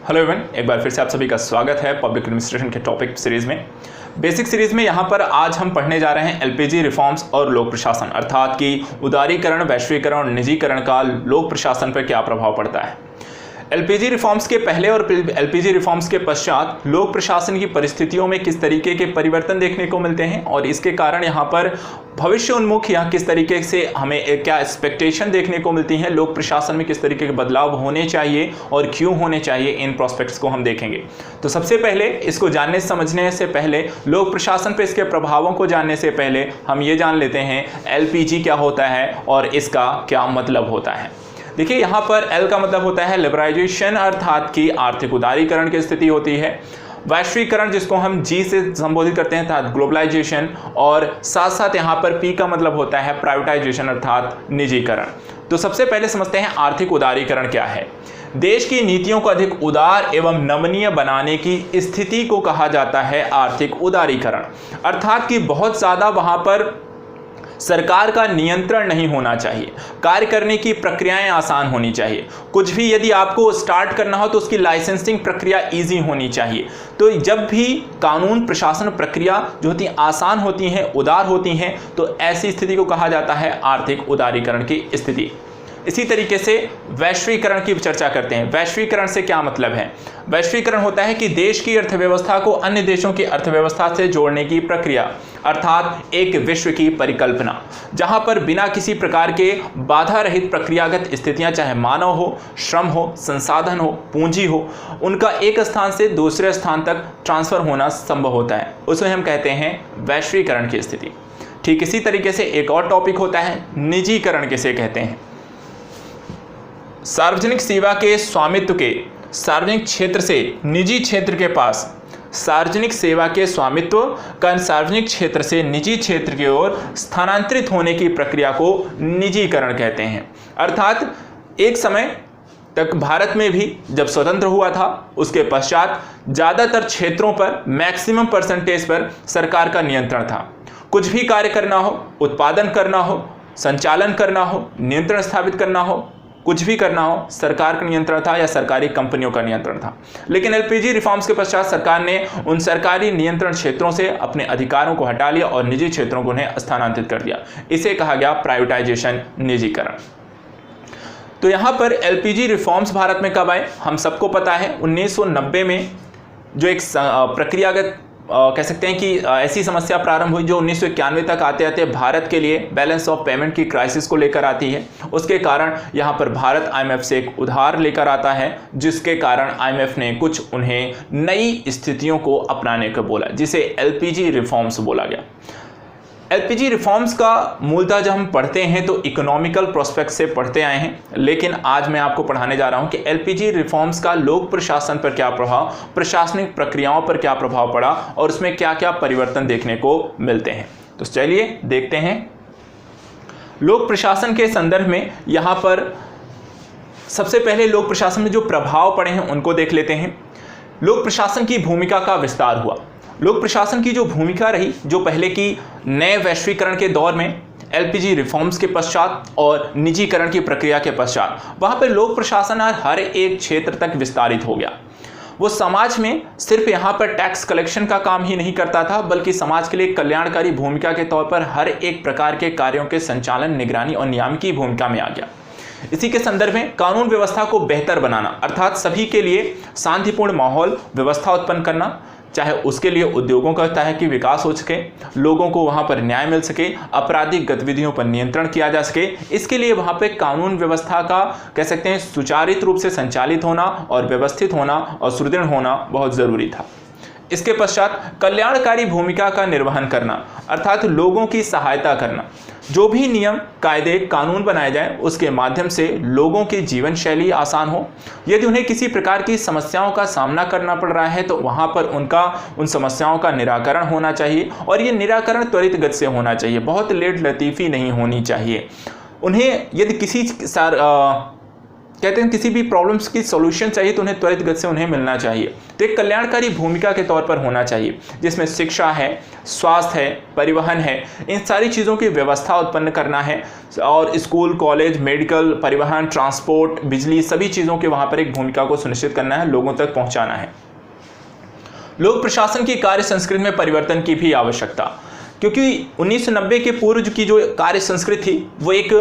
Hello everyone, एक बार फिर से आप सभी का स्वागत है पब्लिक एडमिनिस्ट्रेशन के टॉपिक सीरीज में। बेसिक सीरीज में यहाँ पर आज हम पढ़ने जा रहे हैं एलपीजी रिफॉर्म्स और लोक प्रशासन, अर्थात कि उदारीकरण, वैश्वीकरण और निजीकरण का लोक प्रशासन पर क्या प्रभाव पड़ता है। एलपीजी रिफॉर्म्स के पहले और एलपीजी रिफॉर्म्स के पश्चात लोक प्रशासन की परिस्थितियों में किस तरीके के परिवर्तन देखने को मिलते हैं और इसके कारण यहाँ पर भविष्य उन्मुख या किस तरीके से हमें क्या एक्सपेक्टेशन देखने को मिलती हैं, लोक प्रशासन में किस तरीके के बदलाव होने चाहिए और क्यों होने चाहिए, इन प्रोस्पेक्ट्स को हम देखेंगे। तो सबसे पहले इसको जानने समझने से पहले, लोक प्रशासन पर इसके प्रभावों को जानने से पहले हम ये जान लेते हैं एलपीजी क्या होता है और इसका क्या मतलब होता है। देखिए, यहाँ पर एल का मतलब होता है लिबरलाइजेशन, अर्थात कि आर्थिक उदारीकरण की स्थिति होती है। वैश्वीकरण जिसको हम जी से संबोधित करते हैं अर्थात ग्लोबलाइजेशन, और साथ साथ यहाँ पर पी का मतलब होता है प्राइवेटाइजेशन अर्थात निजीकरण। तो सबसे पहले समझते हैं आर्थिक उदारीकरण क्या है। देश की नीतियों को अधिक उदार एवं नमनीय बनाने की स्थिति को कहा जाता है आर्थिक उदारीकरण, अर्थात कि बहुत ज़्यादा वहाँ पर सरकार का नियंत्रण नहीं होना चाहिए, कार्य करने की प्रक्रियाएं आसान होनी चाहिए। कुछ भी यदि आपको स्टार्ट करना हो तो उसकी लाइसेंसिंग प्रक्रिया इजी होनी चाहिए। तो जब भी कानून प्रशासन प्रक्रिया जो होती आसान होती हैं, उदार होती हैं, तो ऐसी स्थिति को कहा जाता है आर्थिक उदारीकरण की स्थिति। इसी तरीके से वैश्वीकरण की चर्चा करते हैं। वैश्वीकरण से क्या मतलब है? वैश्वीकरण होता है कि देश की अर्थव्यवस्था को अन्य देशों की अर्थव्यवस्था से जोड़ने की प्रक्रिया, अर्थात एक विश्व की परिकल्पना, जहां पर बिना किसी प्रकार के बाधा रहित प्रक्रियागत स्थितियां, चाहे मानव हो, श्रम हो, संसाधन हो, पूंजी हो, उनका एक स्थान से दूसरे स्थान तक ट्रांसफर होना संभव होता है। उसे हम कहते हैं वैश्वीकरण की स्थिति। ठीक इसी तरीके से एक और टॉपिक होता है निजीकरण, किसे कहते हैं। सार्वजनिक सेवा के स्वामित्व के सार्वजनिक क्षेत्र से निजी क्षेत्र के पास, सार्वजनिक सेवा के स्वामित्व का सार्वजनिक क्षेत्र से निजी क्षेत्र की ओर स्थानांतरित होने की प्रक्रिया को निजीकरण कहते हैं। अर्थात एक समय तक भारत में भी जब स्वतंत्र हुआ था, उसके पश्चात ज़्यादातर क्षेत्रों पर मैक्सिमम परसेंटेज पर सरकार का नियंत्रण था। कुछ भी कार्य करना हो, उत्पादन करना हो, संचालन करना हो, नियंत्रण स्थापित करना हो, कुछ भी करना हो, सरकार का नियंत्रण था या सरकारी कंपनियों का नियंत्रण था। लेकिन एलपीजी रिफॉर्म्स के पश्चात सरकार ने उन सरकारी नियंत्रण क्षेत्रों से अपने अधिकारों को हटा लिया और निजी क्षेत्रों को उन्हें स्थानांतरित कर दिया। इसे कहा गया प्राइवेटाइजेशन, निजीकरण। तो यहाँ पर एलपीजी रिफॉर्म्स भारत में कब आए? हम सबको पता है 1990 में जो एक प्रक्रियागत कह सकते हैं कि ऐसी समस्या प्रारंभ हुई जो 1991 तक आते आते भारत के लिए बैलेंस ऑफ पेमेंट की क्राइसिस को लेकर आती है। उसके कारण यहाँ पर भारत आईएमएफ से एक उधार लेकर आता है, जिसके कारण आईएमएफ ने कुछ उन्हें नई स्थितियों को अपनाने को बोला, जिसे एलपीजी रिफॉर्म्स बोला गया। एलपीजी रिफॉर्म्स का मूलतः जब हम पढ़ते हैं तो इकोनॉमिकल प्रोस्पेक्ट से पढ़ते आए हैं, लेकिन आज मैं आपको पढ़ाने जा रहा हूं कि एलपीजी रिफॉर्म्स का लोक प्रशासन पर क्या प्रभाव, प्रशासनिक प्रक्रियाओं पर क्या प्रभाव पड़ा और उसमें क्या क्या परिवर्तन देखने को मिलते हैं। तो चलिए देखते हैं। लोक प्रशासन के संदर्भ में यहाँ पर सबसे पहले लोक प्रशासन में जो प्रभाव पड़े हैं उनको देख लेते हैं। लोक प्रशासन की भूमिका का विस्तार हुआ। लोक प्रशासन की जो भूमिका रही, जो पहले की नए वैश्वीकरण के दौर में, एलपीजी रिफॉर्म्स के पश्चात और निजीकरण की प्रक्रिया के पश्चात, वहाँ पर लोक प्रशासन हर एक क्षेत्र तक विस्तारित हो गया। वो समाज में सिर्फ यहाँ पर टैक्स कलेक्शन का काम ही नहीं करता था, बल्कि समाज के लिए कल्याणकारी भूमिका के तौर पर हर एक प्रकार के कार्यों के संचालन, निगरानी और नियामकी भूमिका में आ गया। इसी के संदर्भ में कानून व्यवस्था को बेहतर बनाना, अर्थात सभी के लिए शांतिपूर्ण माहौल व्यवस्था उत्पन्न करना, चाहे उसके लिए उद्योगों का है कि विकास हो सके, लोगों को वहाँ पर न्याय मिल सके, आपराधिक गतिविधियों पर नियंत्रण किया जा सके, इसके लिए वहाँ पे कानून व्यवस्था का कह सकते हैं सुचारित रूप से संचालित होना और व्यवस्थित होना और सुदृढ़ होना बहुत ज़रूरी था। इसके पश्चात कल्याणकारी भूमिका का निर्वहन करना, अर्थात लोगों की सहायता करना। जो भी नियम, कायदे, कानून बनाए जाएं, उसके माध्यम से लोगों की जीवन शैली आसान हो। यदि उन्हें किसी प्रकार की समस्याओं का सामना करना पड़ रहा है तो वहाँ पर उन समस्याओं का निराकरण होना चाहिए, और ये निराकरण त्वरित गति से होना चाहिए, बहुत लेट लतीफ़ी नहीं होनी चाहिए। उन्हें यदि किसी कहते हैं किसी भी प्रॉब्लम्स की सॉल्यूशन चाहिए तो उन्हें त्वरित गति से उन्हें मिलना चाहिए। तो एक कल्याणकारी भूमिका के तौर पर होना चाहिए, जिसमें शिक्षा है, स्वास्थ्य है, परिवहन है, इन सारी चीज़ों की व्यवस्था उत्पन्न करना है और स्कूल, कॉलेज, मेडिकल, परिवहन, ट्रांसपोर्ट, बिजली, सभी चीज़ों के वहाँ पर एक भूमिका को सुनिश्चित करना है, लोगों तक पहुँचाना है। लोक प्रशासन की कार्य संस्कृति में परिवर्तन की भी आवश्यकता, क्योंकि 1990 के पूर्व की जो कार्य संस्कृति थी वो एक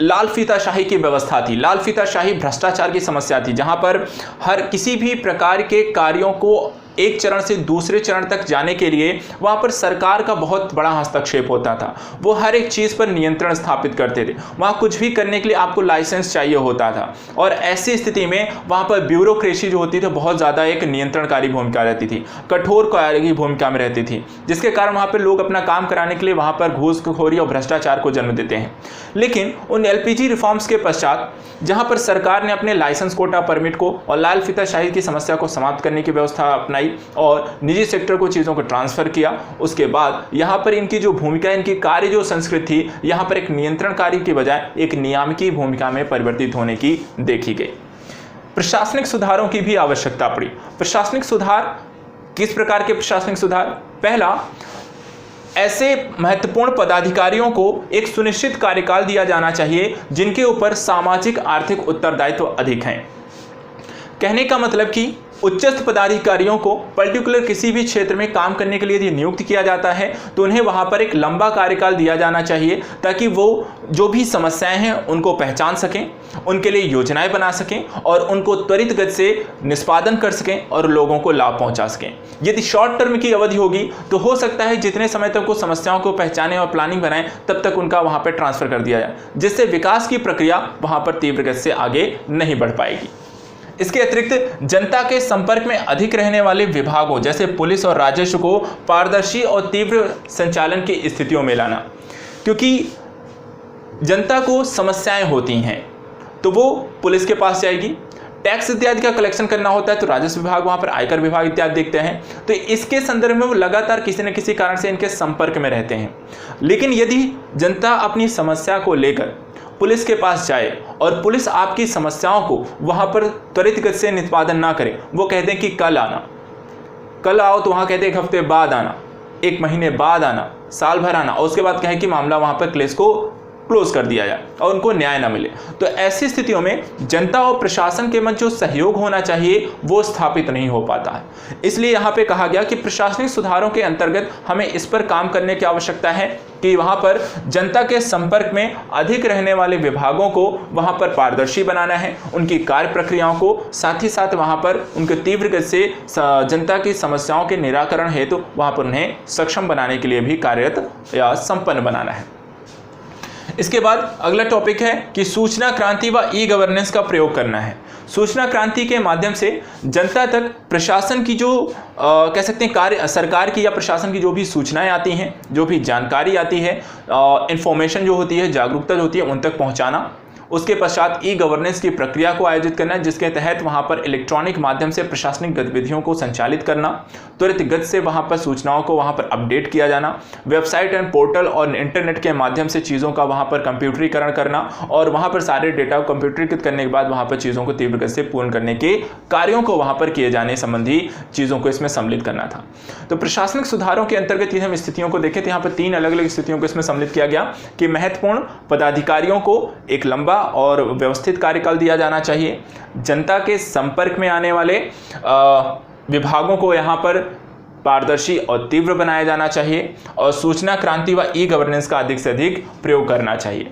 लाल फीताशाही की व्यवस्था थी। लाल फीताशाही भ्रष्टाचार की समस्या थी, जहां पर हर किसी भी प्रकार के कार्यों को एक चरण से दूसरे चरण तक जाने के लिए वहां पर सरकार का बहुत बड़ा हस्तक्षेप होता था। वो हर एक चीज़ पर नियंत्रण स्थापित करते थे। वहां कुछ भी करने के लिए आपको लाइसेंस चाहिए होता था और ऐसी स्थिति में वहां पर ब्यूरोक्रेसी जो होती थी बहुत ज़्यादा एक नियंत्रणकारी भूमिका रहती थी, कठोर कार्य की भूमिका में रहती थी, जिसके कारण वहां पर लोग अपना काम कराने के लिए वहां पर घूसखोरी और भ्रष्टाचार को जन्म देते हैं। लेकिन उन LPG रिफॉर्म्स के पश्चात जहां पर सरकार ने अपने लाइसेंस, कोटा, परमिट को और लाल फीताशाही की समस्या को समाप्त करने की व्यवस्था अपनाई और निजी सेक्टर को चीज़ों को ट्रांसफर किया, उसके बाद यहाँ पर इनकी जो भूमिका, इनकी कार्य जो संस्कृति थी, यहाँ पर एक नियंत्रणकारी की बजाय एक नियामकी भूमिका में परिवर्तित होने की देखी गई। प्रशासनिक सुधारों की भी आवश्यकता पड़ी। प्रशासनिक सुधार, किस प्रकार के प्रशासनिक सुधार? पहला, ऐसे महत्वपूर्ण पदाधिकारियों को एक सुनिश्चित कार्यकाल दिया जाना चाहिए जिनके ऊपर सामाजिक आर्थिक उत्तरदायित्व अधिक हैं। कहने का मतलब कि उच्चस्थ पदाधिकारियों को पर्टिकुलर किसी भी क्षेत्र में काम करने के लिए यदि नियुक्त किया जाता है तो उन्हें वहां पर एक लंबा कार्यकाल दिया जाना चाहिए, ताकि वो जो भी समस्याएं हैं उनको पहचान सकें, उनके लिए योजनाएं बना सकें और उनको त्वरित गति से निष्पादन कर सकें और लोगों को लाभ पहुंचा सकें। यदि शॉर्ट टर्म की अवधि होगी तो हो सकता है जितने समय तक वो समस्याओं को पहचानें और प्लानिंग बनाएं तब तक उनका वहां पर ट्रांसफर कर दिया जाए, जिससे विकास की प्रक्रिया वहां पर तीव्र गति से आगे नहीं बढ़ पाएगी। इसके अतिरिक्त जनता के संपर्क में अधिक रहने वाले विभागों जैसे पुलिस और राजस्व को पारदर्शी और तीव्र संचालन की स्थितियों में लाना, क्योंकि जनता को समस्याएं होती हैं तो वो पुलिस के पास जाएगी, टैक्स इत्यादि का कलेक्शन करना होता है तो राजस्व विभाग वहां पर आयकर विभाग इत्यादि देखते हैं, तो इसके संदर्भ में वो लगातार किसी न किसी कारण से इनके संपर्क में रहते हैं। लेकिन यदि जनता अपनी समस्या को लेकर पुलिस के पास जाए और पुलिस आपकी समस्याओं को वहां पर त्वरित गति से निष्पादन ना करे, वो कहते हैं कि कल आना, कल आओ, तो वहां कहते हैं एक हफ्ते बाद आना, एक महीने बाद आना, साल भर आना, और उसके बाद कहें कि मामला वहां पर केस को क्लोज कर दिया जाए और उनको न्याय ना मिले। तो ऐसी स्थितियों में जनता और प्रशासन के मध्य जो सहयोग होना चाहिए वो स्थापित नहीं हो पाता है। इसलिए यहाँ पे कहा गया कि प्रशासनिक सुधारों के अंतर्गत हमें इस पर काम करने की आवश्यकता है कि वहाँ पर जनता के संपर्क में अधिक रहने वाले विभागों को वहाँ पर पारदर्शी बनाना है, उनकी कार्य प्रक्रियाओं को, साथ ही साथ वहाँ पर उनके तीव्र गति से जनता की समस्याओं के निराकरण हेतु वहाँ पर उन्हें सक्षम बनाने के लिए भी कार्यरत या संपन्न बनाना है। इसके बाद अगला टॉपिक है कि सूचना क्रांति व ई-गवर्नेंस का प्रयोग करना है। सूचना क्रांति के माध्यम से जनता तक प्रशासन की जो कह सकते हैं कार्य, सरकार की या प्रशासन की जो भी सूचनाएं आती हैं, जो भी जानकारी आती है, इंफॉर्मेशन जो होती है, जागरूकता जो होती है, उन तक पहुंचाना। उसके पश्चात ई-गवर्नेंस की प्रक्रिया को आयोजित करना, जिसके तहत वहां पर इलेक्ट्रॉनिक माध्यम से प्रशासनिक गतिविधियों को संचालित करना, त्वरित गति से वहां पर सूचनाओं को वहां पर अपडेट किया जाना, वेबसाइट एंड पोर्टल और इंटरनेट के माध्यम से चीज़ों का वहां पर कंप्यूटरीकरण करना और वहां पर सारे डेटा को कंप्यूटरीकृत करने के बाद वहां पर चीज़ों को तीव्र गति से पूर्ण करने के कार्यों को वहां पर किए जाने संबंधी चीज़ों को इसमें सम्मिलित करना था। तो प्रशासनिक सुधारों के अंतर्गत यदि हम स्थितियों को देखें तो यहाँ पर 3 अलग अलग स्थितियों को इसमें सम्मिलित किया गया कि महत्वपूर्ण पदाधिकारियों को एक लंबा और व्यवस्थित कार्यकाल दिया जाना चाहिए, जनता के संपर्क में आने वाले विभागों को यहाँ पर पारदर्शी और तीव्र बनाया जाना चाहिए और सूचना क्रांति व ई-गवर्नेंस का अधिक से अधिक प्रयोग करना चाहिए।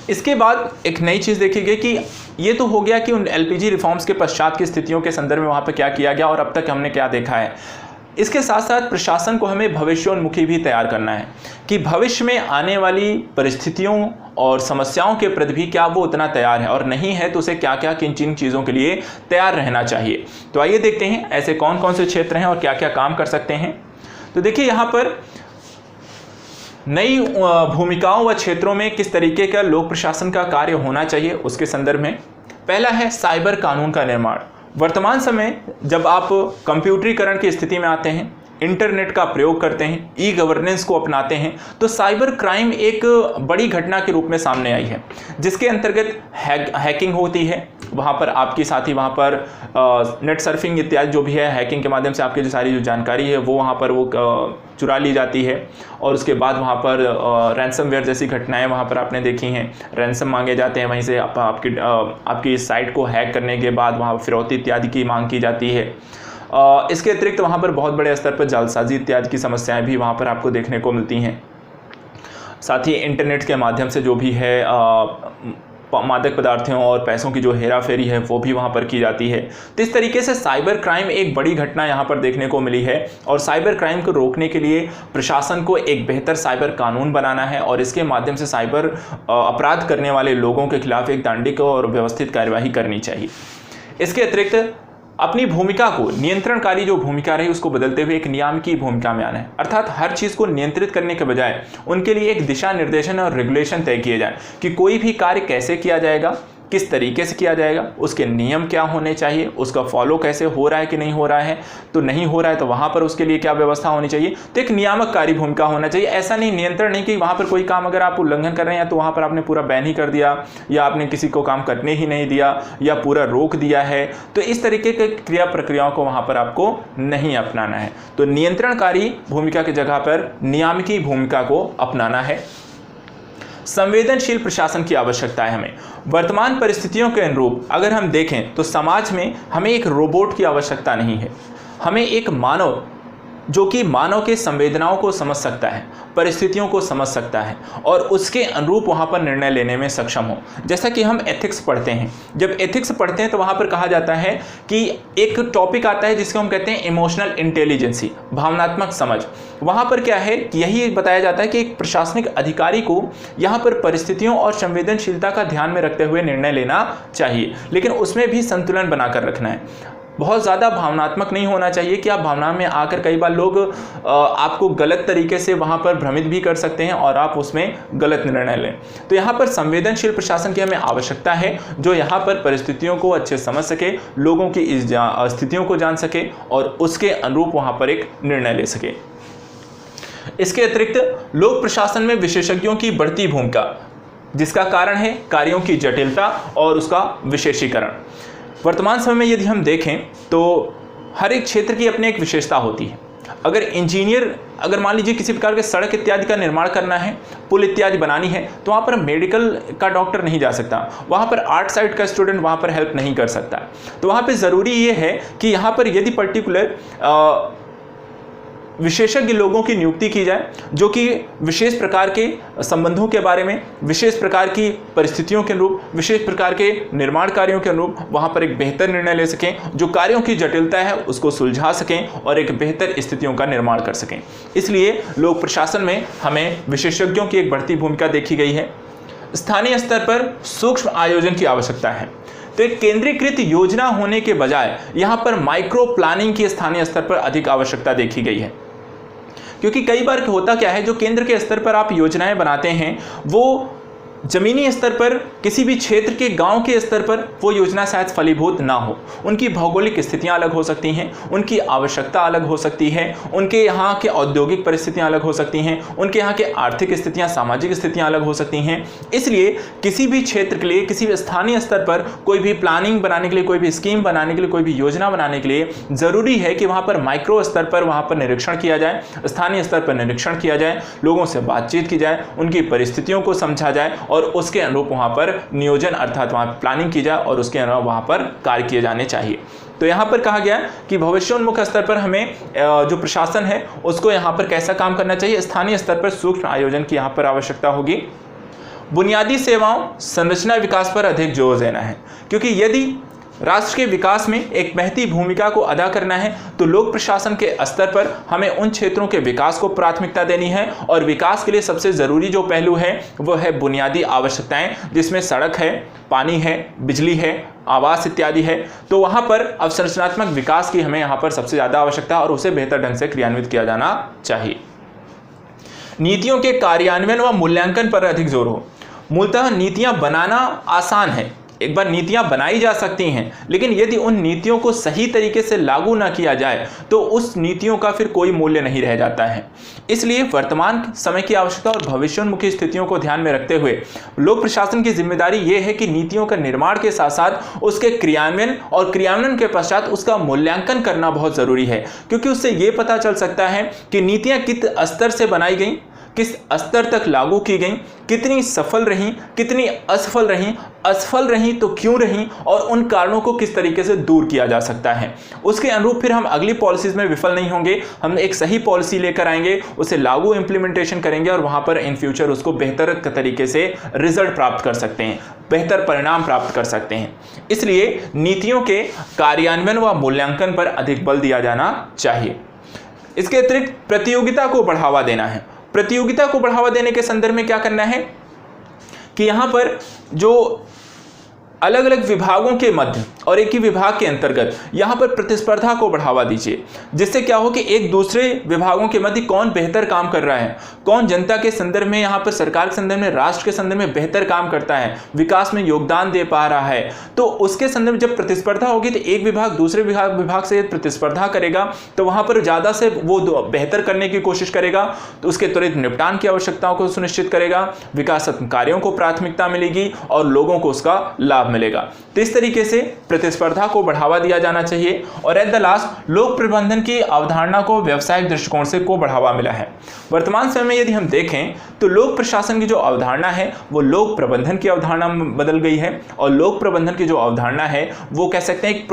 इसके बाद एक नई चीज़ देखी गई कि ये तो हो गया कि उन LPG रिफॉर्म्स के पश्चात की स्थितियों के संदर्भ में वहाँ पर क्या किया गया और अब तक हमने क्या देखा है। इसके साथ साथ प्रशासन को हमें भविष्योन्मुखी भी तैयार करना है कि भविष्य में आने वाली परिस्थितियों और समस्याओं के प्रति भी क्या वो उतना तैयार है और नहीं है तो उसे क्या क्या किन किन चीज़ों के लिए तैयार रहना चाहिए। तो आइए देखते हैं ऐसे कौन कौन से क्षेत्र हैं और क्या क्या काम कर सकते हैं। तो देखिए यहाँ पर नई भूमिकाओं व क्षेत्रों में किस तरीके का लोक प्रशासन का कार्य होना चाहिए उसके संदर्भ में पहला है साइबर कानून का निर्माण। वर्तमान समय जब आप कंप्यूटरीकरण की स्थिति में आते हैं, इंटरनेट का प्रयोग करते हैं, ई गवर्नेंस को अपनाते हैं, तो साइबर क्राइम एक बड़ी घटना के रूप में सामने आई है, जिसके अंतर्गत हैकिंग होती है। वहाँ पर आपके साथ ही वहाँ पर नेट सर्फिंग इत्यादि जो भी है, हैकिंग के माध्यम से आपकी जो सारी जो जानकारी है वो वहाँ पर वो चुरा ली जाती है। और उसके बाद वहाँ पर रैंसमवेयर जैसी घटनाएं वहाँ पर आपने देखी हैं, रैंसम मांगे जाते हैं, वहीं से आपकी साइट को हैक करने के बाद वहाँ फिरौती इत्यादि की मांग की जाती है। इसके अतिरिक्त वहाँ पर बहुत बड़े स्तर पर जालसाजी इत्यादि की समस्याएं भी वहाँ पर आपको देखने को मिलती हैं। साथ ही इंटरनेट के माध्यम से जो भी है मादक पदार्थों और पैसों की जो हेरा फेरी है वो भी वहाँ पर की जाती है। तो इस तरीके से साइबर क्राइम एक बड़ी घटना यहाँ पर देखने को मिली है, और साइबर क्राइम को रोकने के लिए प्रशासन को एक बेहतर साइबर कानून बनाना है और इसके माध्यम से साइबर अपराध करने वाले लोगों के खिलाफ एक दांडिक और व्यवस्थित कार्यवाही करनी चाहिए। इसके अतिरिक्त अपनी भूमिका को, नियंत्रणकारी जो भूमिका रही उसको बदलते हुए एक नियामकी भूमिका में आना है, अर्थात हर चीज़ को नियंत्रित करने के बजाय उनके लिए एक दिशा निर्देशन और रेगुलेशन तय किए जाए कि कोई भी कार्य कैसे किया जाएगा, किस तरीके से किया जाएगा, उसके नियम क्या होने चाहिए, उसका फॉलो कैसे हो रहा है कि नहीं हो रहा है, तो नहीं हो रहा है तो वहाँ पर उसके लिए क्या व्यवस्था होनी चाहिए। तो एक नियामककारी भूमिका होना चाहिए। ऐसा नहीं, नियंत्रण नहीं कि वहाँ पर कोई काम अगर आप उल्लंघन कर रहे हैं तो वहाँ पर आपने पूरा बैन ही कर दिया, या आपने किसी को काम करने ही नहीं दिया, या पूरा रोक दिया है। तो इस तरीके के क्रिया प्रक्रियाओं को वहाँ पर आपको नहीं अपनाना है। तो नियंत्रणकारी भूमिका की जगह पर नियामकी भूमिका को अपनाना है। संवेदनशील प्रशासन की आवश्यकता है हमें। वर्तमान परिस्थितियों के अनुरूप अगर हम देखें तो समाज में हमें एक रोबोट की आवश्यकता नहीं है, हमें एक मानव जो कि मानव के संवेदनाओं को समझ सकता है, परिस्थितियों को समझ सकता है और उसके अनुरूप वहाँ पर निर्णय लेने में सक्षम हो। जैसा कि हम एथिक्स पढ़ते हैं, जब एथिक्स पढ़ते हैं तो वहाँ पर कहा जाता है कि एक टॉपिक आता है जिसको हम कहते हैं इमोशनल इंटेलिजेंसी, भावनात्मक समझ। वहाँ पर क्या है, यही बताया जाता है कि एक प्रशासनिक अधिकारी को यहाँ पर परिस्थितियों और संवेदनशीलता का ध्यान में रखते हुए निर्णय लेना चाहिए, लेकिन उसमें भी संतुलन बनाकर रखना है। बहुत ज़्यादा भावनात्मक नहीं होना चाहिए कि आप भावना में आकर, कई बार लोग आपको गलत तरीके से वहाँ पर भ्रमित भी कर सकते हैं और आप उसमें गलत निर्णय लें। तो यहाँ पर संवेदनशील प्रशासन की हमें आवश्यकता है, जो यहाँ पर परिस्थितियों को अच्छे समझ सके, लोगों की इस स्थितियों को जान सके और उसके अनुरूप वहाँ पर एक निर्णय ले सके। इसके अतिरिक्त लोक प्रशासन में विशेषज्ञों की बढ़ती भूमिका, जिसका कारण है कार्यों की जटिलता और उसका विशेषीकरण। वर्तमान समय में यदि हम देखें तो हर एक क्षेत्र की अपनी एक विशेषता होती है। अगर इंजीनियर, अगर मान लीजिए किसी प्रकार के सड़क इत्यादि का निर्माण करना है, पुल इत्यादि बनानी है, तो वहाँ पर मेडिकल का डॉक्टर नहीं जा सकता, वहाँ पर आर्ट साइड का स्टूडेंट वहाँ पर हेल्प नहीं कर सकता। तो वहाँ पर ज़रूरी ये है कि यहाँ पर यदि पर्टिकुलर विशेषज्ञ लोगों की नियुक्ति की जाए, जो कि विशेष प्रकार के संबंधों के बारे में, विशेष प्रकार की परिस्थितियों के अनुरूप, विशेष प्रकार के निर्माण कार्यों के अनुरूप वहाँ पर एक बेहतर निर्णय ले सकें, जो कार्यों की जटिलता है उसको सुलझा सकें और एक बेहतर स्थितियों का निर्माण कर सकें। इसलिए लोक प्रशासन में हमें विशेषज्ञों की एक बढ़ती भूमिका देखी गई है। स्थानीय स्तर पर सूक्ष्म आयोजन की आवश्यकता है। तो एक केंद्रीकृत योजना होने के बजाय यहाँ पर माइक्रो प्लानिंग की स्थानीय स्तर पर अधिक आवश्यकता देखी गई है, क्योंकि कई बार होता क्या है, जो केंद्र के स्तर पर आप योजनाएं बनाते हैं वो जमीनी स्तर पर, किसी भी क्षेत्र के गांव के स्तर पर वो योजना शायद फलीभूत ना हो। उनकी भौगोलिक स्थितियां अलग हो सकती हैं, उनकी आवश्यकता अलग हो सकती है, उनके यहाँ के औद्योगिक परिस्थितियां अलग हो सकती हैं, उनके यहाँ के आर्थिक स्थितियां, सामाजिक स्थितियां अलग हो सकती हैं। इसलिए किसी भी क्षेत्र के लिए, किसी भी स्थानीय स्तर पर कोई भी प्लानिंग बनाने के लिए, कोई भी स्कीम बनाने के लिए, कोई भी योजना बनाने के लिए ज़रूरी है कि वहाँ पर माइक्रो स्तर पर वहाँ पर निरीक्षण किया जाए, स्थानीय स्तर पर निरीक्षण किया जाए, लोगों से बातचीत की जाए, उनकी परिस्थितियों को समझा जाए और उसके अनुरूप वहाँ पर नियोजन अर्थात वहाँ प्लानिंग की जाए और उसके अनुरूप वहाँ पर कार्य किए जाने चाहिए। तो यहाँ पर कहा गया कि भविष्योन्मुख स्तर पर हमें जो प्रशासन है उसको यहाँ पर कैसा काम करना चाहिए, स्थानीय स्तर पर सूक्ष्म आयोजन की यहाँ पर आवश्यकता होगी। बुनियादी सेवाओं संरचना विकास पर अधिक जोर देना है, क्योंकि यदि राष्ट्र के विकास में एक महती भूमिका को अदा करना है तो लोक प्रशासन के स्तर पर हमें उन क्षेत्रों के विकास को प्राथमिकता देनी है। और विकास के लिए सबसे ज़रूरी जो पहलू है वो है बुनियादी आवश्यकताएं, जिसमें सड़क है, पानी है, बिजली है, आवास इत्यादि है। तो वहाँ पर अवसंरचनात्मक विकास की हमें यहाँ पर सबसे ज़्यादा आवश्यकता और उसे बेहतर ढंग से क्रियान्वित किया जाना चाहिए। नीतियों के कार्यान्वयन व मूल्यांकन पर अधिक जोर हो। मूलतः नीतियाँ बनाना आसान है, एक बार नीतियां बनाई जा सकती हैं, लेकिन यदि उन नीतियों को सही तरीके से लागू ना किया जाए तो उस नीतियों का फिर कोई मूल्य नहीं रह जाता है। इसलिए वर्तमान समय की आवश्यकता और भविष्योन्मुखी स्थितियों को ध्यान में रखते हुए लोक प्रशासन की जिम्मेदारी यह है कि नीतियों का निर्माण के साथ साथ उसके क्रियान्वयन और क्रियान्वयन के पश्चात उसका मूल्यांकन करना बहुत जरूरी है, क्योंकि उससे यह पता चल सकता है कि नीतियां किस स्तर से बनाई गई, किस स्तर तक लागू की गई, कितनी सफल रहीं, कितनी असफल रहीं, असफल रहीं तो क्यों रहीं, और उन कारणों को किस तरीके से दूर किया जा सकता है। उसके अनुरूप फिर हम अगली पॉलिसीज में विफल नहीं होंगे, हम एक सही पॉलिसी लेकर आएंगे, उसे लागू इंप्लीमेंटेशन करेंगे और वहां पर इन फ्यूचर उसको बेहतर तरीके से रिजल्ट प्राप्त कर सकते हैं, बेहतर परिणाम प्राप्त कर सकते हैं। इसलिए नीतियों के कार्यान्वयन व मूल्यांकन पर अधिक बल दिया जाना चाहिए। इसके अतिरिक्त प्रतियोगिता को बढ़ावा देना है। प्रतियोगिता को बढ़ावा देने के संदर्भ में क्या करना है कि यहां पर जो अलग अलग विभागों के मध्य और एक ही विभाग के अंतर्गत यहां पर प्रतिस्पर्धा को बढ़ावा दीजिए, जिससे क्या हो कि एक दूसरे विभागों के मध्य कौन बेहतर काम कर रहा है, कौन जनता के संदर्भ में, यहां पर सरकार के संदर्भ में, राष्ट्र के संदर्भ में बेहतर काम करता है, विकास में योगदान दे पा रहा है। तो उसके संदर्भ में जब प्रतिस्पर्धा होगी तो एक विभाग दूसरे विभाग से प्रतिस्पर्धा करेगा तो वहां पर ज्यादा से वो बेहतर करने की कोशिश करेगा, तो उसके त्वरित निपटान की आवश्यकताओं को सुनिश्चित करेगा, विकासात्मक कार्यों को प्राथमिकता मिलेगी और लोगों को उसका लाभ मिलेगा। तो इस तरीके से प्रतिस्पर्धा को बढ़ावा दिया जाना चाहिए। और एट द लास्ट लोक प्रबंधन की अवधारणा को व्यवसायिक दृष्टिकोण से को बढ़ावा मिला है। वर्तमान समय में यदि हम देखें तो लोक प्रशासन की जो अवधारणा है वो लोक प्रबंधन की अवधारणा में बदल गई है, और लोक प्रबंधन की जो अवधारणा है वो कह सकते हैं एक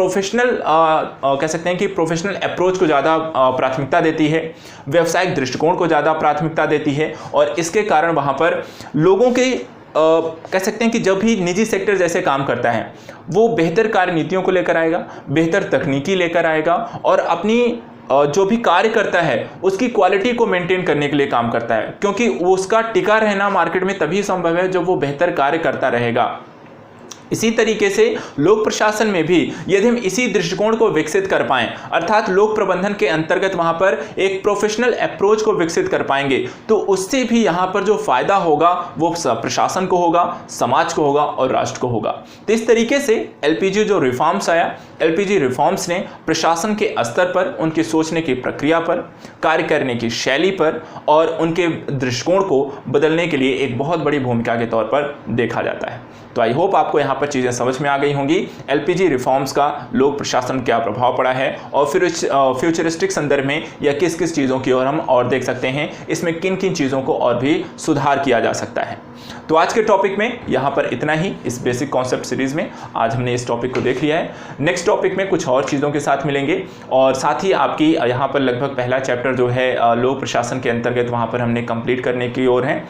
प्रोफेशनल अप्रोच को ज़्यादा प्राथमिकता देती है, व्यवसायिक दृष्टिकोण को ज़्यादा प्राथमिकता देती है। और इसके कारण वहाँ पर लोगों के कह सकते हैं कि जब भी निजी सेक्टर जैसे काम करता है वो बेहतर कार्य नीतियों को लेकर आएगा, बेहतर तकनीकी लेकर आएगा और अपनी जो भी कार्य करता है उसकी क्वालिटी को मेंटेन करने के लिए काम करता है, क्योंकि उसका टिका रहना मार्केट में तभी संभव है जब वो बेहतर कार्य करता रहेगा। इसी तरीके से लोक प्रशासन में भी यदि हम इसी दृष्टिकोण को विकसित कर पाएं, अर्थात लोक प्रबंधन के अंतर्गत वहां पर एक प्रोफेशनल अप्रोच को विकसित कर पाएंगे, तो उससे भी यहां पर जो फायदा होगा वो प्रशासन को होगा, समाज को होगा और राष्ट्र को होगा। तो इस तरीके से एलपीजी जो रिफॉर्म्स आया, एलपीजी रिफॉर्म्स ने प्रशासन के स्तर पर, उनके सोचने की प्रक्रिया पर, कार्य करने की शैली पर और उनके दृष्टिकोण को बदलने के लिए एक बहुत बड़ी भूमिका के तौर पर देखा जाता है। तो आई होप आपको यहाँ पर चीज़ें समझ में आ गई होंगी, एलपीजी रिफॉर्म्स का लोक प्रशासन क्या प्रभाव पड़ा है और फिर फ्यूचरिस्टिक संदर्भ में या किस किस चीज़ों की ओर हम और देख सकते हैं, इसमें किन किन चीज़ों को और भी सुधार किया जा सकता है। तो आज के टॉपिक में यहाँ पर इतना ही। इस बेसिक कॉन्सेप्ट सीरीज में आज हमने इस टॉपिक को देख लिया है। नेक्स्ट टॉपिक में कुछ और चीज़ों के साथ मिलेंगे और साथ ही आपकी यहाँ पर लगभग पहला चैप्टर जो है लोक प्रशासन के अंतर्गत वहाँ पर हमने कंप्लीट करने की ओर है।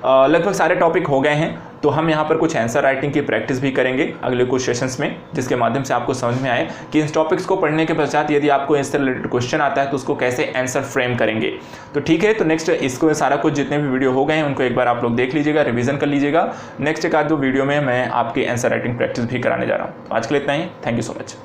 लगभग सारे टॉपिक हो गए हैं, तो हम यहाँ पर कुछ आंसर राइटिंग की प्रैक्टिस भी करेंगे अगले कुछ सेशंस में, जिसके माध्यम से आपको समझ में आए कि इन टॉपिक्स को पढ़ने के पश्चात यदि आपको इससे रिलेटेड क्वेश्चन आता है तो उसको कैसे आंसर फ्रेम करेंगे। तो ठीक है, तो नेक्स्ट इसको सारा कुछ जितने भी वीडियो हो गए हैं उनको एक बार आप लोग देख लीजिएगा, रिवीजन कर लीजिएगा। नेक्स्ट एक आध दो वीडियो में मैं आपकी आंसर राइटिंग प्रैक्टिस भी कराने जा रहा हूँ। आज के लिए इतना ही। Thank you so much.